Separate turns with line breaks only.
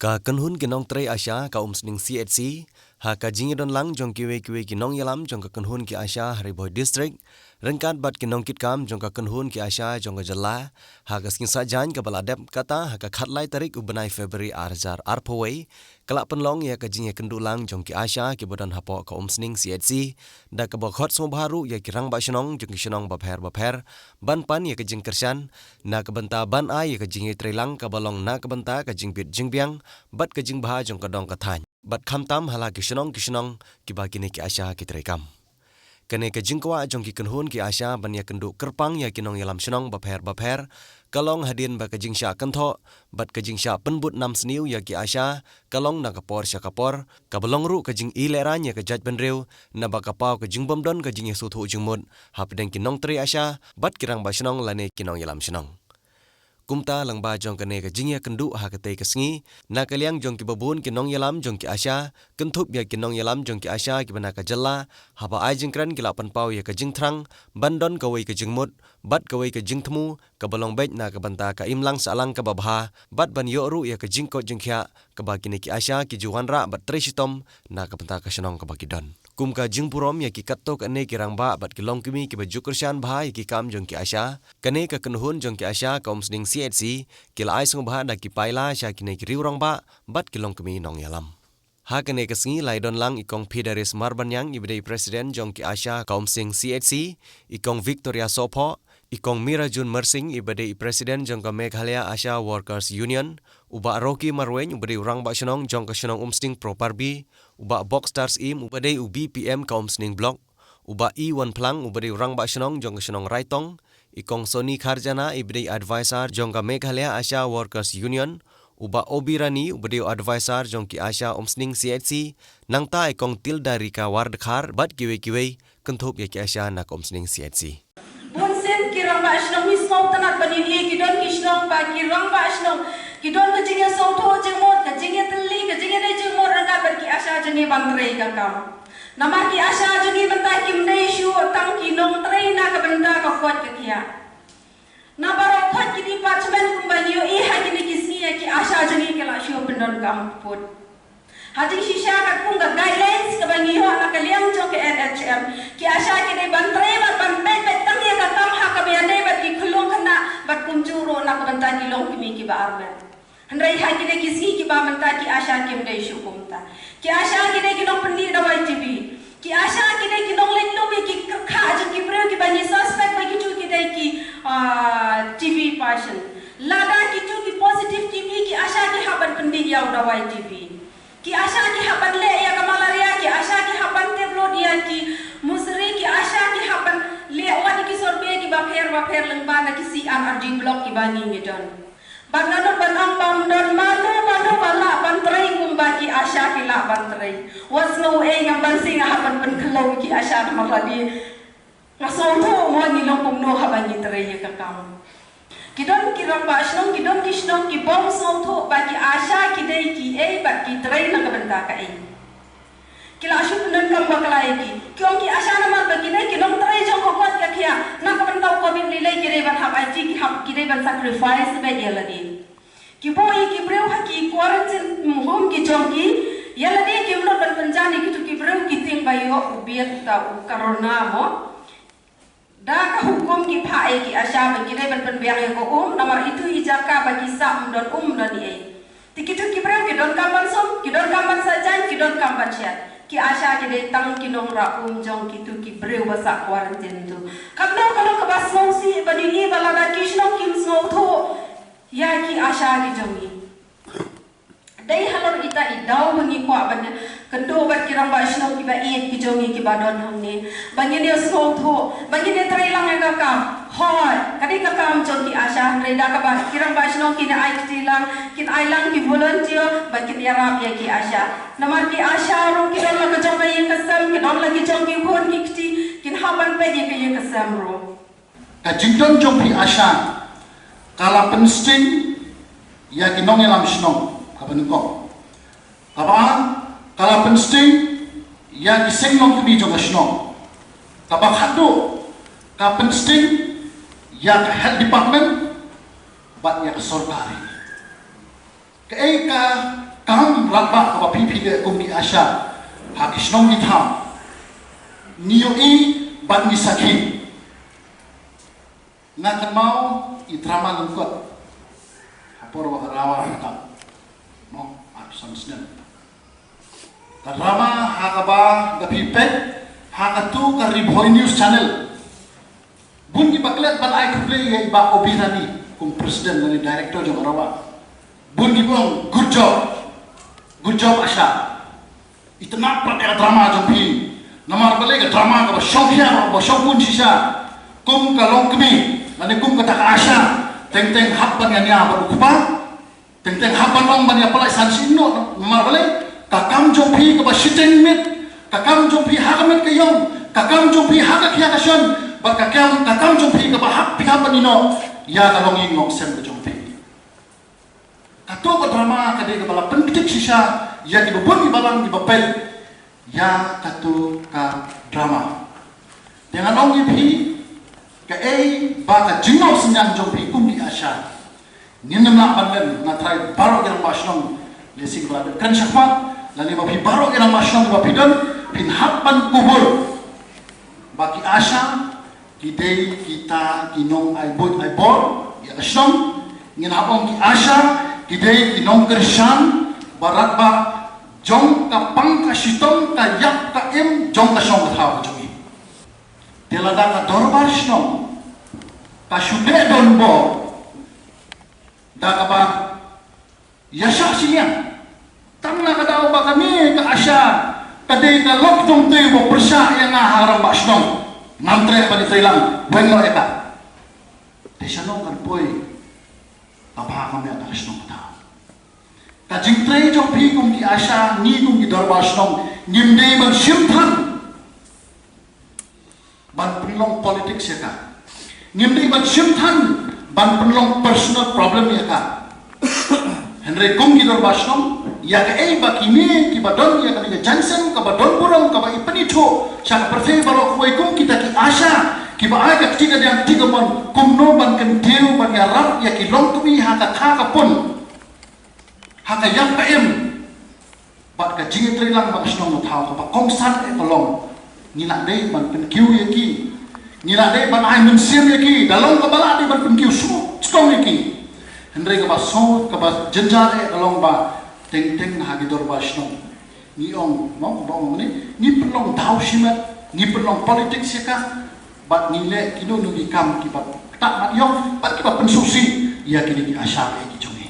Ka kenhun kinong tray Asya ka umsning CHC ha ka jingi don lang jong kiwe kinong yalam jong ka kenhun ki Asya Hariboy District rengkat bat kinong kitkam jong ka kenhun ki Asya jong ka jala ha ka skin sajan ka baladep kata ha ka khatlai tarik ubenai February arjar arpawai kelak penlong ya ka jingi kendulang jong ki Asya ki bodan hapo ka umsning CHC da ka bokhot som baru ya kirang ba shnong jong ki shnong bapher ban pan ya ka jing kershan na ka benta ban ai ya ka jingi trelang ka balong na ka benta ka jing bit jing biang bat ka jing baha jong ka dong ka than bat kham tam hala ki shnong ki ba kini ki Asya ki trekam kene ka jingkwa jong ki kenhun ki Asya ban ya kendu kerpang ya kinong yalam shnong bapher kalong hadin ba ka jingsha kantho bat ka jingsha penbut nam sniu ya ki Asya kalong na kapor sya kapor ka belong ru ka jing ileran ya ka jaj benreu na ba ka pau ka jing bomdon ka jing yesu thu jingmut hap deng kinong tri Asya bat kirang ba shnong lane kinong yalam shnong kumta langba jong kane ka jingya kendu ha ka te ka sngi na kaliang jong ki babun kinong yalam jong ki Asya kentup ya kinong yalam jong ki Asya ki bana ka jalla haba ai jingkran ki lapan pau ya ka jingthrang bandon ka wei ka jingmut bat ka wei ka jingthmu ka balong bet na ka banta ka imlang salang ka babha bat ban yo ru ya ka jingko jingkhya ka ba kini ki Asya ki juwanra bat trishitom na ka banta ka shnong ka ba ki don kum ka jingpurom ya ki katto ka ne ki rangba bat ki long kimi ki ba jukurshan bha ya ki kam jong ki Asya kane ka kenhun jong ki Asya ka umsning CHC kila ai sung baha da ki paila sya kine ki riurang ba bat kilong kemi nong yalam ha kane ka sngi lai don lang ikong Pidaris Marbanyang ibdei presiden jong ki Asya kaum sing CHC ikong Victoria Sopo ikong Mirajun Mersing ibdei presiden jong ka Meghalaya Asya Workers Union uba Rocky Marwen ibdei urang ba shnong jong ka shnong umsting proparbi uba Boxstars im ibdei UBPM kaum sning block uba E1 plang ibdei urang ba shnong jong ka shnong raitong ikong Sony Kharjana ibdei advisor jong ka Meghalaya Asya Workers Union uba Obirani ubdei advisor jong ki Asya umsning CHC nangta ikong Tilda Rika Wardkhar bat kiwe kentup ya ki Asya nak umsning CHC
Bonsen kirang ba ashnong mismo tanat banin e kidon kishnong ba kirang ba ashnong kidon ka jingya sotho jingmot ka jingya tli ka jingya dai jingmot ranga bar ki Asya jingi bangrei ka kam namar ki Asya jingi banta kim dai shu tang ki nong trei na ka banta ka khot ka kiya na baro khot ki department kumbani yo e ha ki kisni ya ki Asya jingi ke la shu pendon kam put hati shisha ka kunga guidelines ka bangi ho na kaliang jo ke NHM ki Asya ki dai bantrei ba bantai bet tang ya ka kam ha ka be dai bat ki khulong kana bat kunjuro na ka banta ki long kimi ki ba armen handrai ha ki dai kisi ki ba banta ki Asya ki dai shu kumta ki Asya ki dai ki nong pendi dawai TV ki Asya ki dai ki nong lenlo be ki kha jo ki preo ki bani suspect ba ki chu ki dai ki TV patient lada ki chu ki positive TV ki Asya ki haban pendi yaw dawai TV ki Asya ki haban le ya ka malaria ki Asya ki haban tabloid ya ki musri ki Asya ki haban le wat ki sorbe ki ba pher lengba na ki si RG block ki bani ngidon Bagano banang bandon manu bala bantrai kumba ki Asya ki la bantrai wasno e ngam bansing haban pen khlo ki Asya ma radi ngasoto mo ni long kumno haban ni trai ka kam kidon ki ramba shnong kidon ki shnong ki bom soto ba ki Asya ki dei ki e ba ki trai na ka banta ka e kila ashu punan kam baklai ki kyong ki Asya na mal ba ki dei ki long trai jong ko kot ka khia na ka banta ko bin lilai ki dei ban hab ai ki hab ki dei ban sacrifice be yeladi ki boy ki breu ha ki quarantine home ki jong ki yeladi ki mno ban panjani ki tu ki breu ki ting ba yo ubiet ta corona mo da ka hukum ki pha e ki Asya ba ki dei ban biang ko namar itu ijaka ba ki sa don don e tikitu ki breu ki don kamban som ki don kamban sajan ki don kamban chat ki Asya ki dei tang ki nong ra jong ki tu ki breu ba sa quarantine tu kamno kalau ka bas mo si ba ni ba la ki shnong kim so tho ya ki Asya ki jongi dai halor ita idau bangi ko ban kendo bat kirang ba shnong ki ba e ki jongi ki ba don hamne bangi ne so tho bangi ne trai lang ka kam hoi kadi ka kam jong ki Asya re da ka ba kirang ba shnong ki ne ai ti lang kin ai lang ki volunteer ba ki yarap ya ki Asya namar ki Asya ro ki don la ka jong ye ka sam ki don la ki jong ki khon ki ti kin haban pe ye ka sam ro
ka jingdon jong ki Asya kala pensting ya ki nong yalam shnong kapan ko apa kala pensting ya ki senglong ki jong shnong kabak hadu ka pensting ya ka health department bat ya ka sorkari ka kam rabak kaba pipi ke kum ki asya hakisnong ki tham niyo i ban ni sakhi ngakan mau i drama lengkot hapor wa rawa ta no arsan snen drama hakaba da pipet hakatu ka Riboy News Channel bun ki baklet ban ai kuble ye ba obirani kum presiden dan director jo rawa bun ki bong good job asya itna pada drama jo pi namar bale ka drama ka shokya ba shokun sisa kum ka longkmi ane kum ka tak asya teng hak ban nya ba kupa teng hak ban ong ban ya pala sansin no namar bale ka kam jo pi ka ba siteng mit ka kam jo pi hakamet ka yong ka kam jo pi hak ka shon ba ka kam jo pi ka ba hak pi ka ban ino ya ka long ngok sem ka jo pi kato drama kade ka bala pentik sisa ya di bubun di balang di bapel ya kato ka drama dengan ong pi ka ba ka jingau senyang jo pi kum di asya ninam na banlen na try baro gerang masnong lesing bala kan syafat lali ba pi baro gerang masnong ba pi don pin hatpan kubur baki asya kidei kita kinong ay bor ya asnong ngin hapong ki asya kidei kinong kersan barat ba jong ka pang ka sitong ka yak ka im jong ka song ka thaw jongi telada ka dorbar snong ka shude don bo da ka ba yasha sinya tamna ka daw ba kami ka asya kadei ka lok jong tei bo persa yang haram ba snong nantre ba ni tailang wengo eta desano kan poi apa kami ada snong ta ka jingtre jo pi kum ki asya ni kum ki darbar snong nimde ban simthan ban penlong politik ya ka nimde ban simthan ban penlong personal problem ya ka Henry kum ki darbar snong ya ka ba kini ki badon ya ka ni Johnson ka badon burong ka ba ipenito sa perfe baro ko kum kita ki asya ki ba ay ka tiga yang tiga mon kum no ban kan tiu ban ya rap ya ki long tumi ha ka pun haka yang PM bat ka jingi trilang ba snong thao ka kong san e kolong nila dei ban pen kiu ye ki nila dei ban ai men sim ye ki dalong ka bala dei ban pen kiu su strong ye ki hendre ka ba so ka ba jenjar e kolong ba teng ha gi dor ba snong ni ong mo ba ong ni pelong dau simet ni pelong politik se ka bat nile kino nu gi kam ki bat tak mat yong bat ki ba pen susi ya ki ni asya e ki